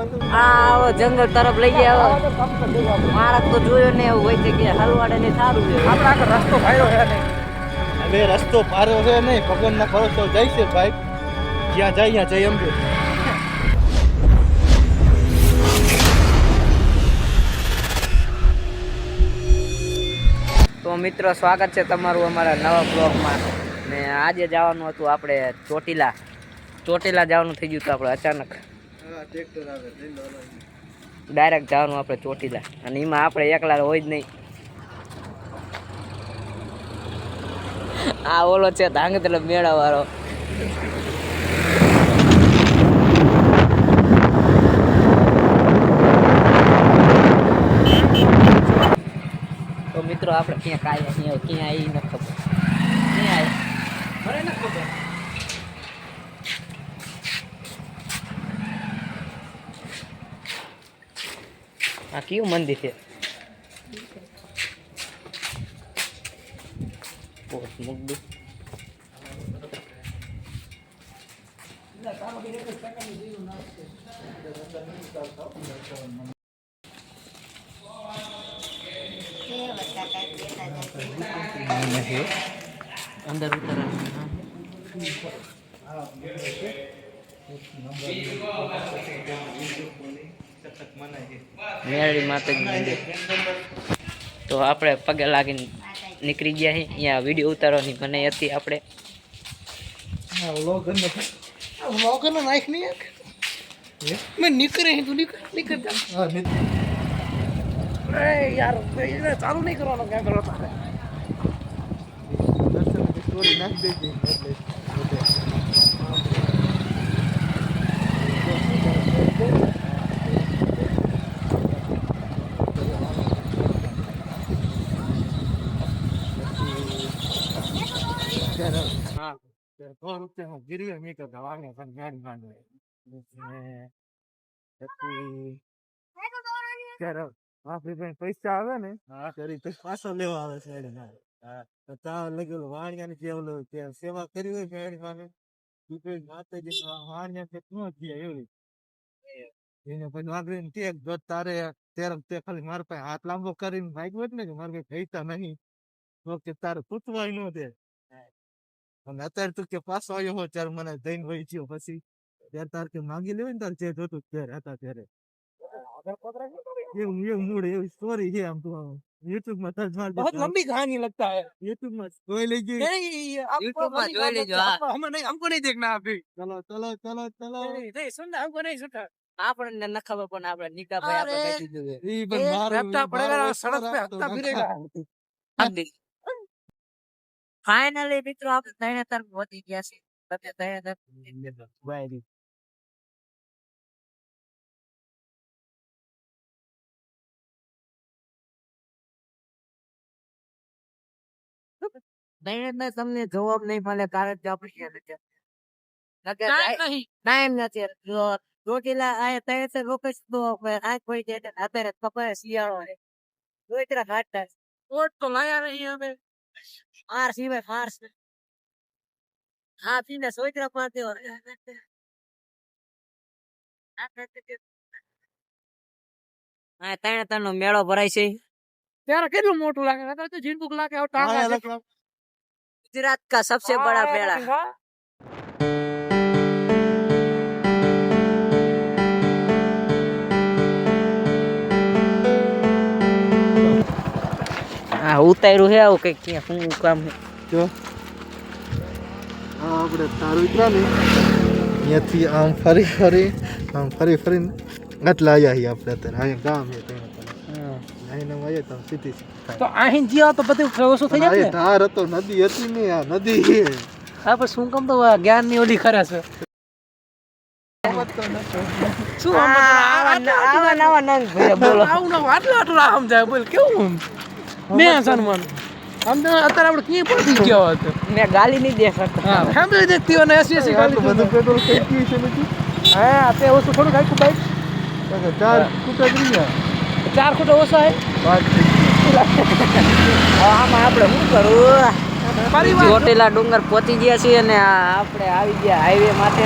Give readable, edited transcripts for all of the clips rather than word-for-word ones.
આ જંગલ તરફ લઈ ગયા મારા તો જોયો ને એવું હોય છે કે હલવાડે ને સારું છે આપણે આગળ રસ્તો ભાર્યો છે નહીં હવે રસ્તો પાર્યો છે નહીં ભગવાનના ભરોસે જાય છે ભાઈ જ્યાં જાય ત્યાં જઈ એમ કે તો મિત્રો સ્વાગત છે તમારું અમારા નવા બ્લોગમાં ને આજે જવાનું હતું આપણે ચોટીલા જવાનું થઈ ગયું હતું આપણે અચાનક ડાયરેક્ટ જવાનું આપણે ચોટીલા અને એમાં આપણે એકલા હોય જ નહીં આ ઓલો છે ધાંગધ્રા મેળા વાળો તો મિત્રો આપણે ક્યાં કાયા ક્યાં આવી ન ખબર ક્યાં આવી મને ન ખબર આ કયું મંદિર છે મુગદુ અંદર મેળી માતાજી મંદિર તો આપણે પગે લાગીને નીકળી ગયા છીએ અહીંયા વિડીયો ઉતારવાની મનાઈ હતી આપણે વ્લોગર નો નાખ નહીં મેં નીકળે તું નીકળતા યાર ચાલુ નહીં કરવાનો ક્યાં કરો તારે સ્ટોરી નાખી દેજે गिरवे में तो दवाने पर ज्ञान मान पैसा आवे ने પાછો લેવા આવે છે તો તા લગેલો વાણિયાને કેવલો ત્યાં સેવા કરી હોય મેળી માને માતાજી વાણિયા કેટલું થયા એવી એને પછી આગળ ટેક જો તારે તે ખાલી મારા પાસે હાથ લાંબો કરીને ભાગ્યો જ ને કે મારે કઈ પૈસા નહીં તો કે તારે પૂછવાય ન દે અને અત્યારે તું કે પાછો આવ્યો હો ત્યારે મને દઈને વહી ગયો પછી ત્યારે તાર કે માંગી લેવાય ને તારે જે જોતું ત્યારે હતા ત્યારે એવું મૂળ એવી સ્ટોરી છે આમ તો YouTube में सर्च मार बहुत लंबी कहानी लगता है YouTube में कोई लीजिए YouTube में જોઈ લેજો हमें नहीं हमको नहीं देखना अभी चलो चलो चलो चलो नहीं सुनना हमको नहीं सुनना આપણને ન ખબર પણ આપણે નીકા ભાઈ આપણે બેઠી જોઈએ ये बन मारो हफ्ता पड़ेगा सड़क पे हफ्ता फिरेगा ફાઇનલી મિત્રો આપણે તૈયાર પહોંચી ગયા છે તમે તૈયાર भाई તૈયાર તમને જવાબ નહીં મળે કારણ કે આપણે नहीं ટાઈમ નથી ચોટીલા આ તૈયાર રોકેશ તો આ કોઈ દે અત્યારે કપાય શિયાળો છે ચોટીલા ઘાટતા वोट तो लाया नहीं हमें ફાર સિવાય ફાર્સ હા પીને સોઈત્રા પાતે હા તૈયાર નો મેળો ભરાય છે त्यार कितना मोटू लागे तो जिंदू लागे और टांग लागे गुजरात का सबसे बड़ा मेला આ ઉતાર્યું છે આવું કઈક ક્યાં શું કામ છે જો આપણે તારું ઉતરા ને અહીંયાથી આમ ફરી ફરીને આટલા આવ્યા છીએ આપણે અત્યારે અહીંયા ગામ છે અહીં આવ્યા તો સીધી तो અહીં જ્યાં તો બધું ઓછું થઈ જાય ને ધાર હતો નદી હતી ને આ નદી છે હા પણ શું કામ તો જ્ઞાન ની ઓલી ખરે છે શું આવા નવા નંગ ભાઈ બોલો આવું ના આટલા સમજાય બોલ કેવું ને સન્માન આમ તો અત્યારે આપણે ક્યાં પહોંચી ગયો હતો મેં ગાલી નહીં દેખાડતો હા ફેમિલી દેખતી હોય ને એસી ગાડી બધું પેટ્રોલ થઈ ગયું છે નથી હા તે ઓછું થોડું ખાઈ બાઈક ચાર કુટા ગયા 4 ફૂટ ઓછા હે આમાં આપણે શું કરવું ચોટીલા ડુંગર પહોંચી ગયા છીએ અને આપણે આવી ગયા હાઈવે માટે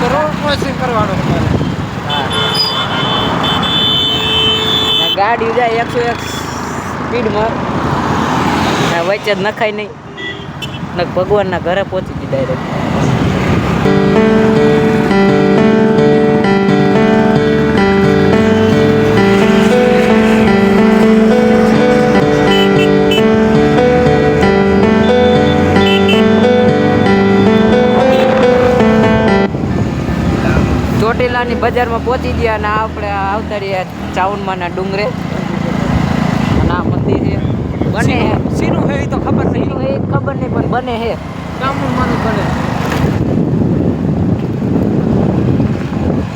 રોડ ક્રોસિંગ કરવાનો હા ગાડી જાય 101 સ્પીડમાં વચ્ચે જ નખાય નહીં ને ભગવાનના ઘરે પહોંચી ગઈ ડાયરેક્ટ. ચોટીલાની બજારમાં પહોંચી ગયા અને આપણે આવતા રહ્યા ચાવનમાંના ડુંગરે અને આ મંદિર છે બને સીનું હે એ તો ખબર નહીં. એ ખબર નહીં પણ બને છે ગામનું બને.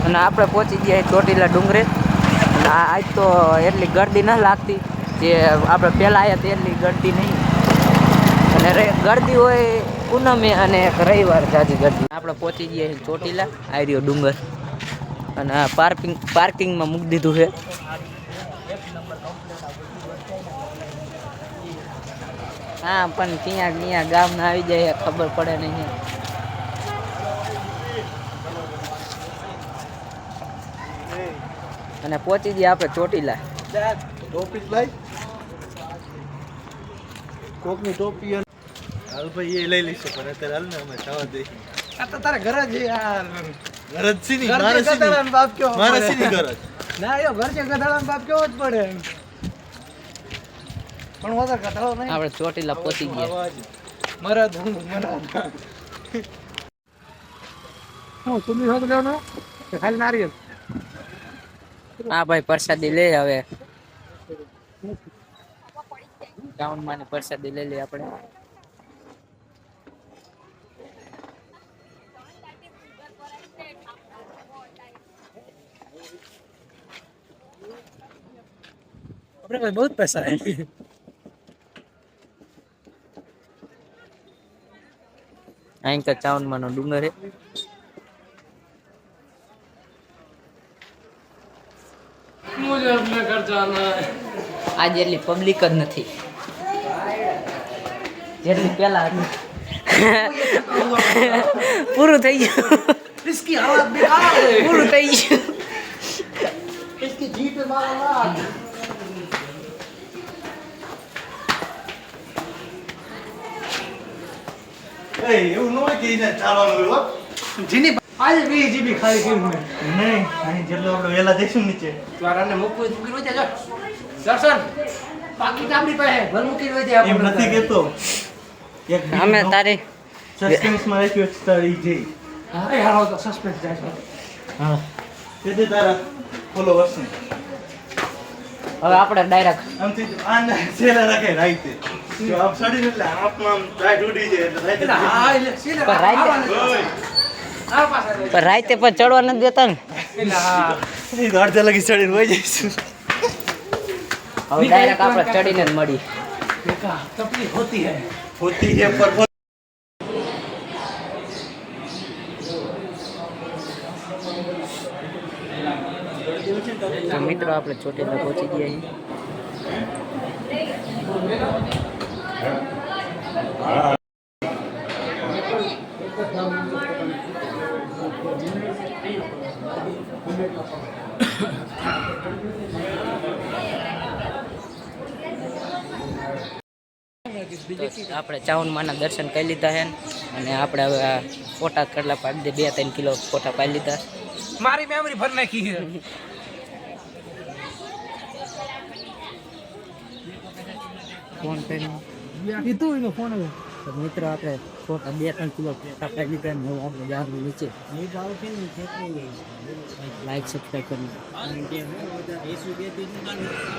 અને આપણે પહોંચી ગયા ચોટીલા ડુંગરે અને આજ તો એટલી ગરદી ન લાગતી જે આપણે પહેલાં આવ્યા એટલી ગરદી નહીં અને ગરદી હોય પૂનમે અને રવિવાર જાજી ગરદી. આપણે પહોંચી ગયા છીએ ચોટીલા આ રહ્યો ડુંગર અને આ પાર્કિંગમાં મૂકી દીધું છે. હા પણ ત્યાં ગામના આવી જાય ખબર પડે નહીં. અને પહોંચી ગયા આપણે ચોટીલા. ટોપી લાઈ કોકની ટોપી હાલ ભાઈ એ લઈ લઈશું પણ અત્યારે હાલ ને અમે જવા દઈ. આ તો તારા ઘર જ યાર. ઘર જ છે ને ઘર મારે છે છે ને ગધાડાનો બાપ કેવો મારે પડે. છે ને ઘર જ. ના યો ઘર છે ગધાડાનો બાપ કેવો જ પડે. પણ વધારે ગધાડો નહીં. આપણે ચોટીલા પહોંચી ગયા. મરદ હું મરદ. હું સુમી હોત લેવાનો કે ખાલી નારિયેલ. હા ભાઈ પ્રસાદી લે હવે ટાઉનમાં ને પ્રસાદી લઈ લઈએ આપણે. अपने पास बहुत पैसा है. અહીં તો ચાવનમાંનો ડુંગર છે. मुझे अपने घर जाना है. આજે એટલી પબ્લિક જ નથી જેટલી પેલા હતી. પૂરું થઈ ગયું. इसकी हालत बेकार है. પૂરું થઈ ગયું. इसकी जीप पे मारा ना. એ એવું ન હોય કે એને ચાલવાનું હોય હો. જીની આજે 20 GB ખાલી કેમ હોય. નહીં અહીં જેટલો આપણે વહેલા જઈશું નીચે દ્વારાને મૂકવું હોય જો દર્શન બાકી કામની પાસે ભલ મૂકી હોય છે એમ નથી કેતો એક અમે તારે સસ્પેન્સમાં રાખ્યો છે તારી જઈ. હા એ હારો તો સસ્પેન્સ જાય છે. હા તે તારા ફોલોવર્સ ને હવે આપણે ડાયરેક્ટ આમથી આને છેલ્લે રાખે રાઈતે જો આપ સડીને એટલે આપમાં આમ ટાઈટ ઉડી જાય એટલે રાઈતે એટલે હા એટલે સીને પણ રાઈતે- ઓય આ પાસે પણ રાતે પણ ચડવા નથી દેતા ને. એટલે હા એ તો અડધા લગી ચડીને વહી જઈશું. હવે ડાયરેક્ટ આપણે ચડીને જ મળી. देखा तकलीफ होती है. હોતી હે પર તો મિત્રો આપણે ચોટીલા પહોંચી ગયા છીએ. તો આપણે ચાવનમાંના દર્શન કરી લીધા છે અને આપણે હવે આ ફોટા કેટલા પાડી દે 2-3 કિલો ફોટા પાડી લીધા. મારી મેમરી ભર નાખી છે. ફોન કરીને કીધું એનો ફોન હવે તો મિત્રો આપણે ફોટા 2-3 કિલો ફોટા પાડી લીધા ને હવે આપણે જવાનું નીચે. લાઈક સબસ્ક્રાઈબ કરી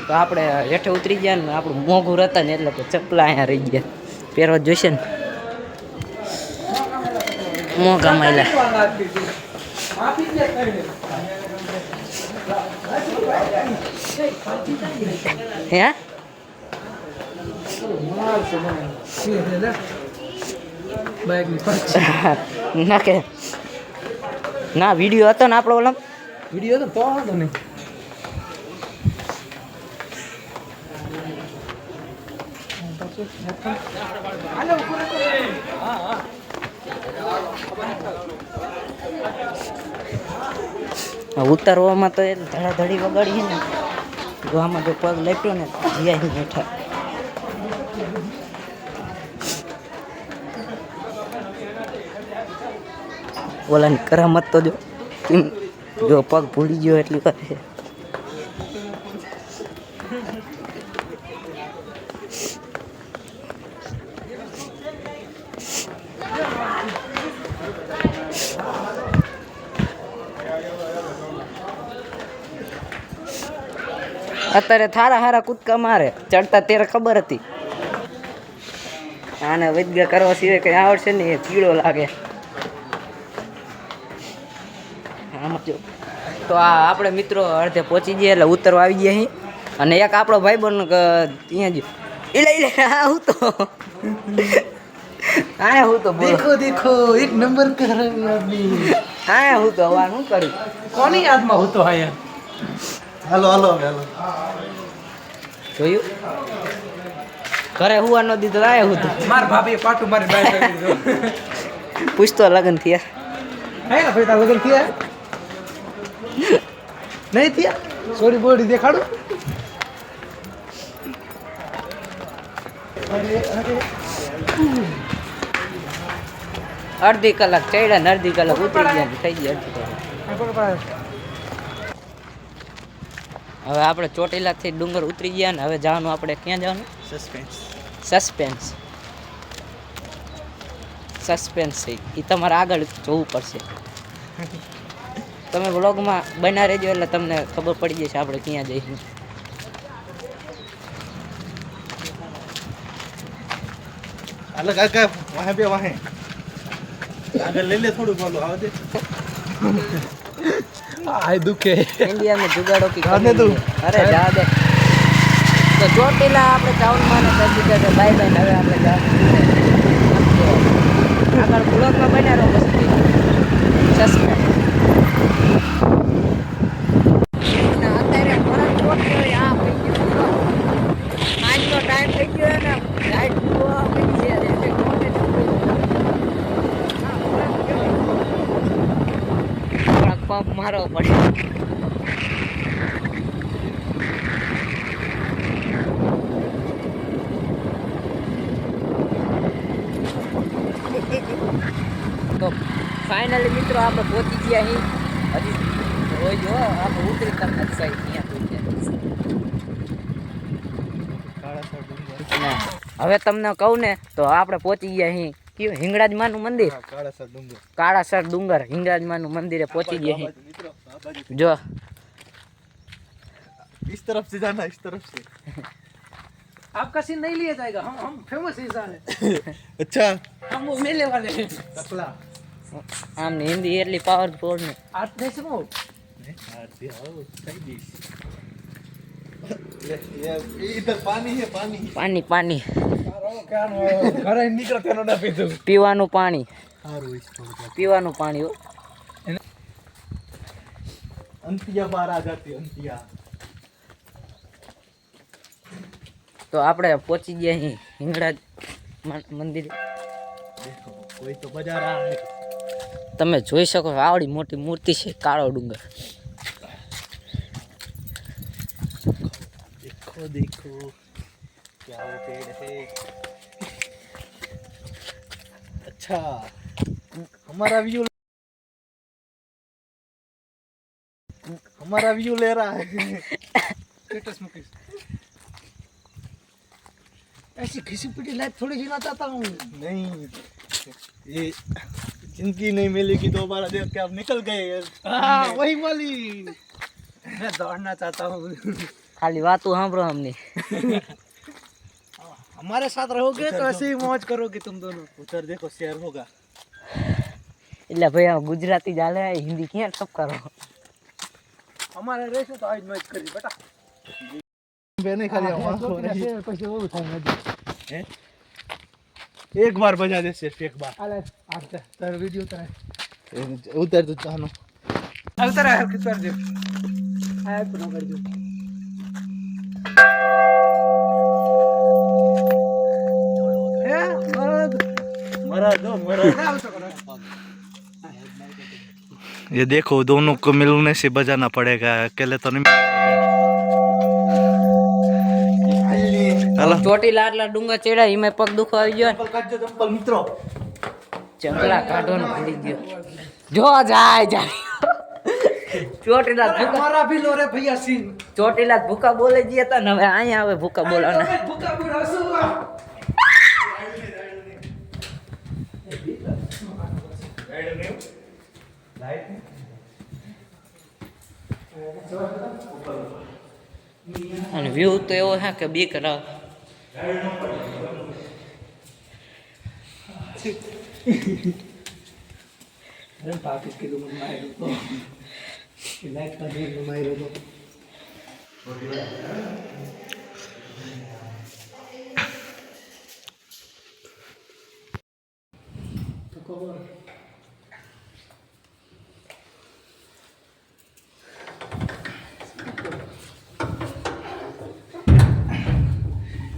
તો આપણે હેઠે ઉતરી ગયા ને આપણું મોંઘું હતા ને એટલે કે ચપલા અહીંયા રહી ગયા. પહેરવા જોઈશે ને મોંઘા માયલા. હે બાઈક ની ના કે ના વિડીયો હતો ને આપણો ઓલા વિડિયો તો હતો ને. ઉતારવામાં તો એ ધડાધડી વગાડી ને જો આમાં જો પગ લેપ્યો ને જીયા બેઠા. ઓલાની કરામત તો જો કેમ જો પગ ભૂલી ગયો એટલી વાર છે. અત્યારે થારા હારા કૂદકા મારે ચડતા ત્યારે ખબર હતી આને વૈદ્ય કરવા સિવાય કઈ આવડશે ને એ કીડો લાગે. આમાં જો તો આ આપણે મિત્રો અડધે પહોંચી ગયા એટલે ઉતરવા આવી ગયા અહીં. અને એક આપણો ભાઈબંધ અહીંયા જ ઇલે હા હું તો હા હું તો देखो देखो एक नंबर का आदमी હા હું તો હવે શું કર્યું કોની યાદમાં હું તો આયા હાલો હાલો હાલો જોયું ઘરે હુવા ન દીધો આયા હું તો માર ભાભી પાટું મારી બાય કરી દીધો પૂછતો લગન થયા હે ને ભાઈ તાર લગન થયા નહીં થયા સોરી બોડી દેખાડું અડધી કલાક ચડ્યા ને અડધી કલાક ઉતરી ગયા ને થઈ ગયા અડધી કલાક. હવે આપણે ચોટીલાથી ડુંગર ઉતરી ગયા ને હવે જવાનું આપણે ક્યાં જવાનું સસ્પેન્સ છે એ તમારે આગળ જોવું પડશે. તમે વ્લોગમાં બના રહેજો એટલે તમને ખબર પડી જશે આપણે ક્યાં જઈશું. अलग आगे वहाँ पे वहाँ आगे ले ले थोड़ा बोलो आओ दे આય દુખે इंडिया में जुगाड़ों की जाने कमी दो। नहीं है। अरे जा दे तो ચોટીલા આપણે ચાવલમાં ને દસ દીધા બાય બાય હવે આપણે જવાનું આગળ બ્લોગમાં બન્યા રહો પછી સસ્પેન્સ અત્યારે ફરક ચોટી આ આજનો ટાઈમ થઈ ગયો ને લાઈટ પંપ મારો પડ્યો તો ફાઇનલી મિત્રો આપણે પહોંચી ગયા અહીં હજી હોય જો આપણે ઉતરી તરત સાઈડ ત્યાં હવે તમને કહું ને તો આપણે પહોંચી ગયા અહીં કયું હિંગળાજમાનું મંદિર કાળાસર ડુંગર હિંગળાજમાનું મંદિરે પહોંચી ગયા અહીં જો इस तरफ से जाना इस तरफ से आपका सीन नहीं लिया जाएगा हम फेमस इंसान है अच्छा हम वो मेले वाले हैं टकला આમ હિન્દી એટલી પાવરફુલ ને आप देश में हो इधर पानी है पानी પાણી પાણી ઘરે નીકળો તેનો ના પીધું પીવાનું પાણી हारो इसको પીવાનું પાણી હો अंतिया बाहर आ जाती अंतिया તો આપણે પહોંચી ગયા અહીં હિંગળાજ મંદિર देखो कोई तो बजा रहा है તમે જોઈ શકો છો આવડી મોટી મૂર્તિ છે કાળો ડુંગર देखो देखो क्या वो पेड़ है अच्छा हमारा व्यू ले रहा है स्टेटस मुकेश ऐसी घिसी पिटी लाइफ थोड़ी जीना चाहता हूँ नहीं ये जिंदगी नहीं मिलेगी दोबारा देख के आप निकल गए हाँ वही वाली मैं दौड़ना चाहता हूँ ખાલી વાતું સાંભળો અમને हमारे साथ रहोगे तो ऐसे ही मौज करोगे तुम दोनों उधर देखो शेर होगा એટલે ભાઈ આ ગુજરાતી ચાલે હિન્દી ક્યાં ટપ કરો हमारे रेस तो आज मैच करी बेटा मैंने खाली पैसे वो उठाऊंगा हैं? एक बार बजा दे सिर्फ एक बार अरे आते तेरा वीडियो उतार उधर तो जानो उतार है किस बार दे आया पुनः कर दो ये देखो दोनों को मिलने से बजाना पड़ेगा अकेले तो नहीं ચોટીલા આટલા ડુંગર ચડ્યા એમાં પગ દુખો આવી ગયો ચંપલ કાઢજો ચંપલ મિત્રો. ચકલા કાઢવાનો ભૂલી ગયો જો જાય ચોટીલા ભૂકા મારા ભી લો રે ભૈયા સીન ચોટીલા ભૂકા બોલે જઈએ તો ને હવે અહીંયા આવે ભૂકા બોલાના ભૂકા બોલાવશું અને વ્યૂ તો એવો છે કે બીક રાખ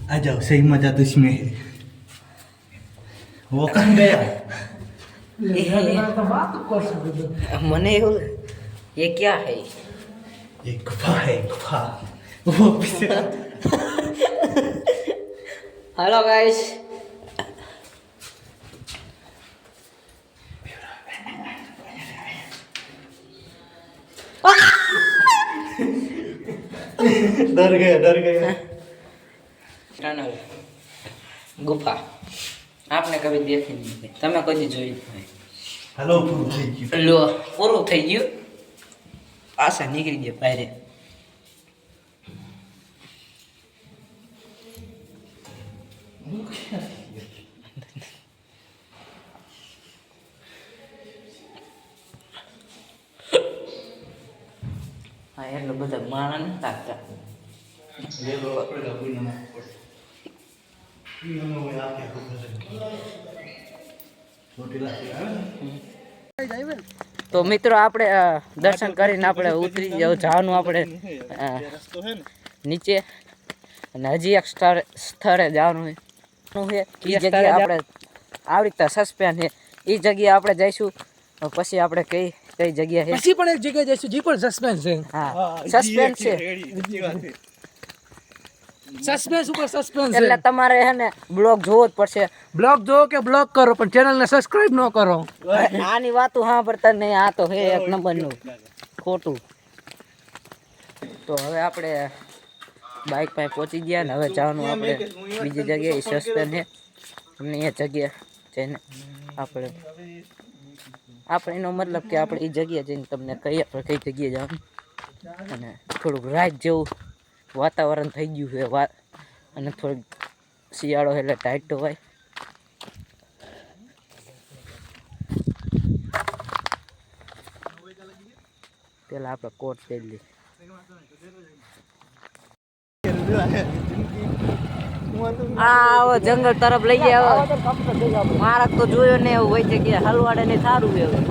आ जाओ, सही मजा तो इसमें है। वो कहाँ गया? મને એવું ये क्या है एक गुफा है, गुफा। वो पीछे हेलो गाइस डर गया, डर गया। टनल गुफा आपने कभी देखी नहीं તમે કદી જોઈ નહીં हेलो पूरू થઈ ગયું લો પૂરું થઈ ગયું પાછા નીકળી ગયા બહાર હા એટલે બધા માણા નથી લાગતા ले लो पड़ेगा कोई ना ये हम में आके छोटी लाठी है તો મિત્રો આપણે દર્શન કરીને આપણે ઉતરી જવાનું આપણે रस्तो है ना નીચે અને હજી એક સ્થળે જવાનું છે એ જગ્યાએ આપણે આવી રીતે સસ્પેન્સ છે એ જગ્યાએ આપણે જઈશું પછી આપણે કઈ કઈ જગ્યા છે પછી પણ એક જગ્યાએ જઈશું જે પણ સસ્પેન્સ છે હા સસ્પેન્સ છે સસ્પેન્સ ઉપર સસ્પેન્સ એટલે છે તમારે હે ને બ્લોગ જોવો જ પડશે બ્લોગ જો કે બ્લોગ કરો પણ ચેનલને સબસ્ક્રાઇબ ન કરો આની વાતો સાંભળતા નહીં આ તો હે એક નંબરનું ખોટું તો હવે આપણે બાઇક પાસે પહોંચી ગયા ને હવે જવાનું આપણે બીજી જગ્યાએ સસ્પેન્સ છે અમને એ જગ્યા જઈને આપણે એનો મતલબ કે આપણે એ જગ્યાએ જઈને તમને કઈ આપણે કઈ જગ્યાએ જવાનું અને થોડુંક રાત જેવું વાતાવરણ થઈ ગયું છે અને થોડુંક શિયાળો એટલે ટાઈટ તો હોય પેલા આપણે કોટ પહેરી લઈએ આવો જંગલ તરફ લઈ ગયા મારા તો જોયો ને એવું હોય છે કે હલવાડે ને સારું એવું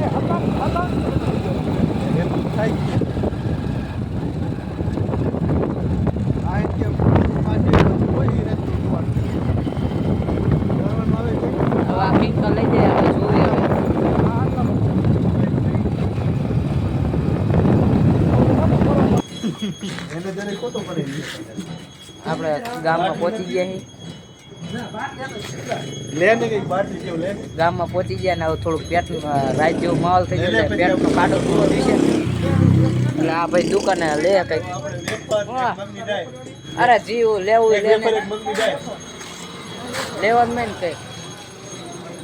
હવે આ પિંકલ લઈ જાય હવે જોઈએ આપણે ગામમાં પહોંચી ગયા છીએ ગામમાં પહોંચી ગયા ને હવે થોડુંક પેટનું રાત જેવું માહોલ થઈ ગયો એટલે પેટનો કાઢો પૂરો થશે એટલે આ ભાઈ દુકાને લે કંઈક અરે જીવ લેવું લેવાનું નહીં ને કંઈક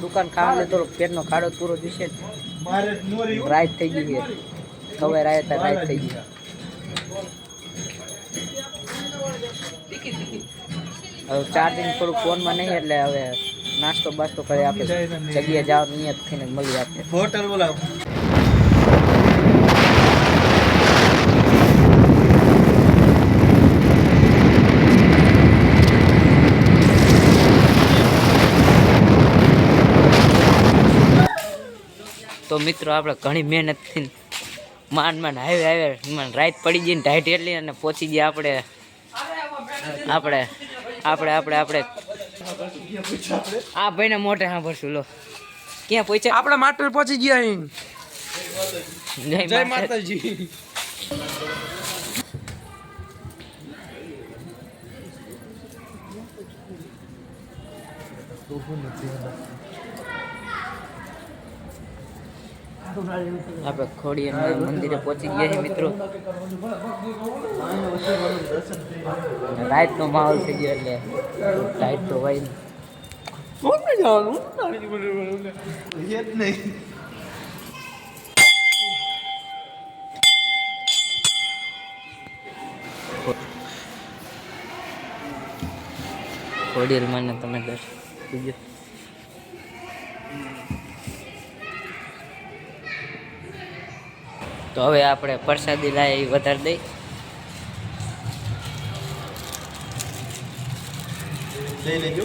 દુકાન ખાવા થોડુંક પેટનો ખાડો પૂરો થશે રાત થઈ ગઈ છે હવે રાત થઈ ગઈ હવે ચાર્જિંગ થોડુંક ફોનમાં નહીં એટલે હવે નાસ્તો બાસ્તો કરી આપણે જગ્યાએ જવાનું નિયત થઈને મળી આપણે હોટલ બોલાવો તો મિત્રો આપણે ઘણી મહેનતથી માંડ હાઈવે રાત પડી ગઈ ને ઢાઈટ એટલી અને પહોંચી ગયા આપણે આ ભાઈને મોઢે સાંભળશું લો ક્યાં પહોંચ્યા આપણે માત્ર પહોંચી ગયા અહીં જય માતાજી આપણે ખોડિયાર મંદિરે પહોંચી ગયા છીએ મિત્રો. રાતનો માહોલ થઈ ગયો એટલે લાઈટ તો હોય ખોડિયાર માને તમે દર્શન કરજો. તો હવે આપણે પ્રસાદી લાય એ વધારી દઈ. લઈ લેજો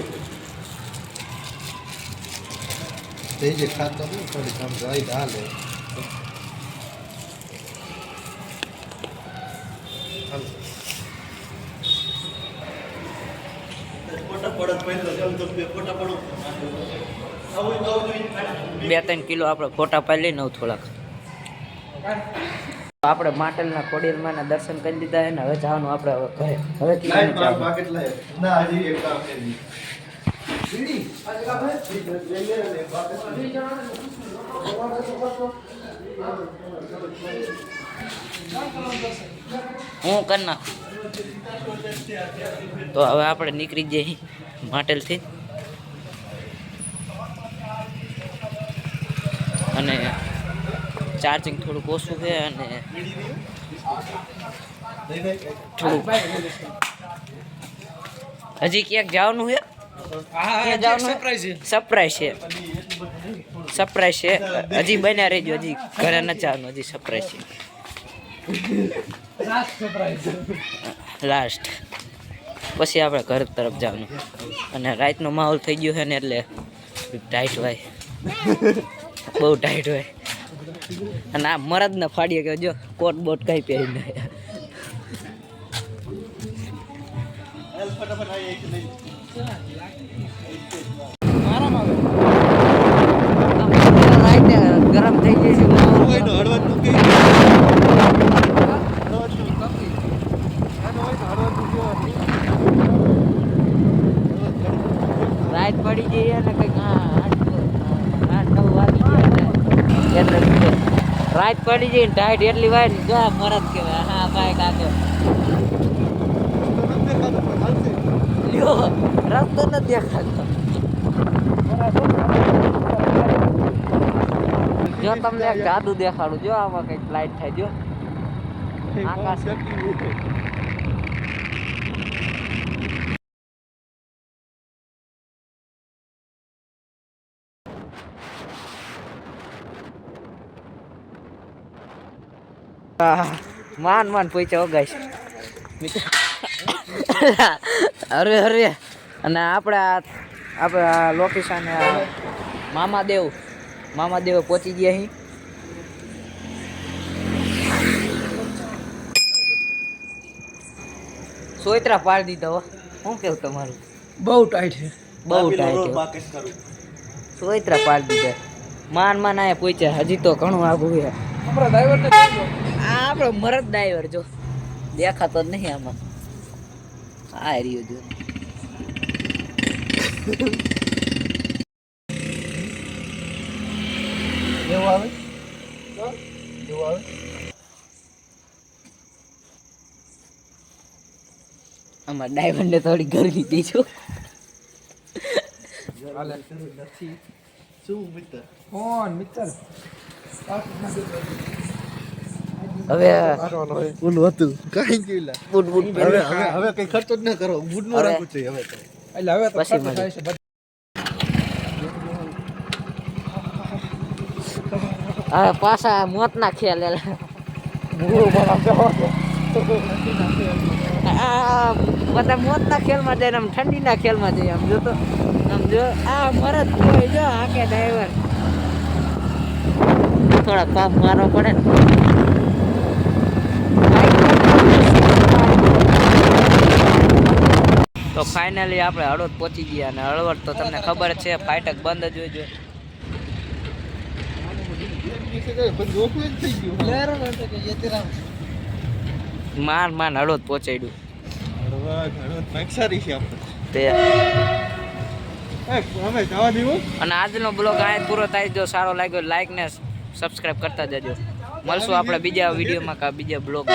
થઈ જે ખાતો નહીં થોડી કામ જાય હાલે બે 3 કિલો આપણે ફોટા પાડી લઈને થોડાક. આપણે માટેલના ખોડિયારમાં દર્શન કરી લીધા છે ને હવે જવાનું આપણે હવે હું કરી નાખું. તો હવે આપણે નીકળી જઈએ માટેલથી અને ચાર્જિંગ થોડુંક ઓછું છે અને થોડુંક હજી ક્યાંક જવાનું છે. સરપ્રાઈઝ છે હજી બન્યા રહેજો. હજી ઘરે ન જવાનું, હજી સરપ્રાઈઝ છે લાસ્ટ. પછી આપણે ઘર તરફ જવાનું અને રાતનો માહોલ થઈ ગયો છે ને એટલે ટાઈટ હોય, બહુ ટાઈટ હોય. અને આ મરદ ને ફાડીએ કે જો કોટ બોટ કઈ પહેરી ગરમ થઈ ગઈ છે. રાત પડી ગઈ અને કંઈક 8-9 વાગી ગયા એટલે રાત પડી જઈને ટાઈટ એટલી વાર જો મરદ કહેવાય. હા ભાઈ કાકે લ્યો રસ્તો નથી દેખાતો. જો તમને એક જાદુ દેખાડું. જો આમાં કંઈક લાઈટ થાય. જો આકાશ માન પૈસા ઓગાઈશ અરે અને આપણે લોકેશન મામાદેવ પહોંચી ગયા અહીં. સોયત્રા પાડી દીધા હો. શું કેવું તમારું? બહુ ટાઈટ છે, બહુ ટાઈટ. સોયત્રા પાડી દીધા. માન આયા પહોંચ્યા. હજી તો ઘણું આગું છે. આપણો મરદ ડ્રાઈવર જો દેખાતો જ નહીં આમાં. આ રહ્યો જો આમાં ડ્રાઈવર ને થોડી ગરમી દીધું. હવે ઓલું હતું કઈ ગયું હવે કઈ ખર્ચો જ ન કરો. બૂટ નો રાખવું છે હવે તો. એટલે હવે તો પછી ખર્ચો થાય છે. હવે પાછા મોતના ખેલ બધા મોતના ખેલમાં જઈને આમ ઠંડીના ખેલમાં જઈએ. આમ જો તો આમ જો આ મરદ કોઈ જો હાકે ડ્રાઈવર થોડા કામ મારવા પડે ને. તો ફાઇનલી આપણે હળવદ પહોંચી ગયા અને હળવદ તો તમને ખબર છે ફાટક બંધ જ હોય જોઈએ. માન હળવદ પહોંચાડ્યું તે અમે જવા દેવું. અને આજનો બ્લોગ આ પૂરો થાય. જો સારો લાગ્યો લાઈક ને સબસ્ક્રાઇબ કરતા જજો. મળશું આપણે બીજા વિડીયોમાં કા બીજા બ્લોગ.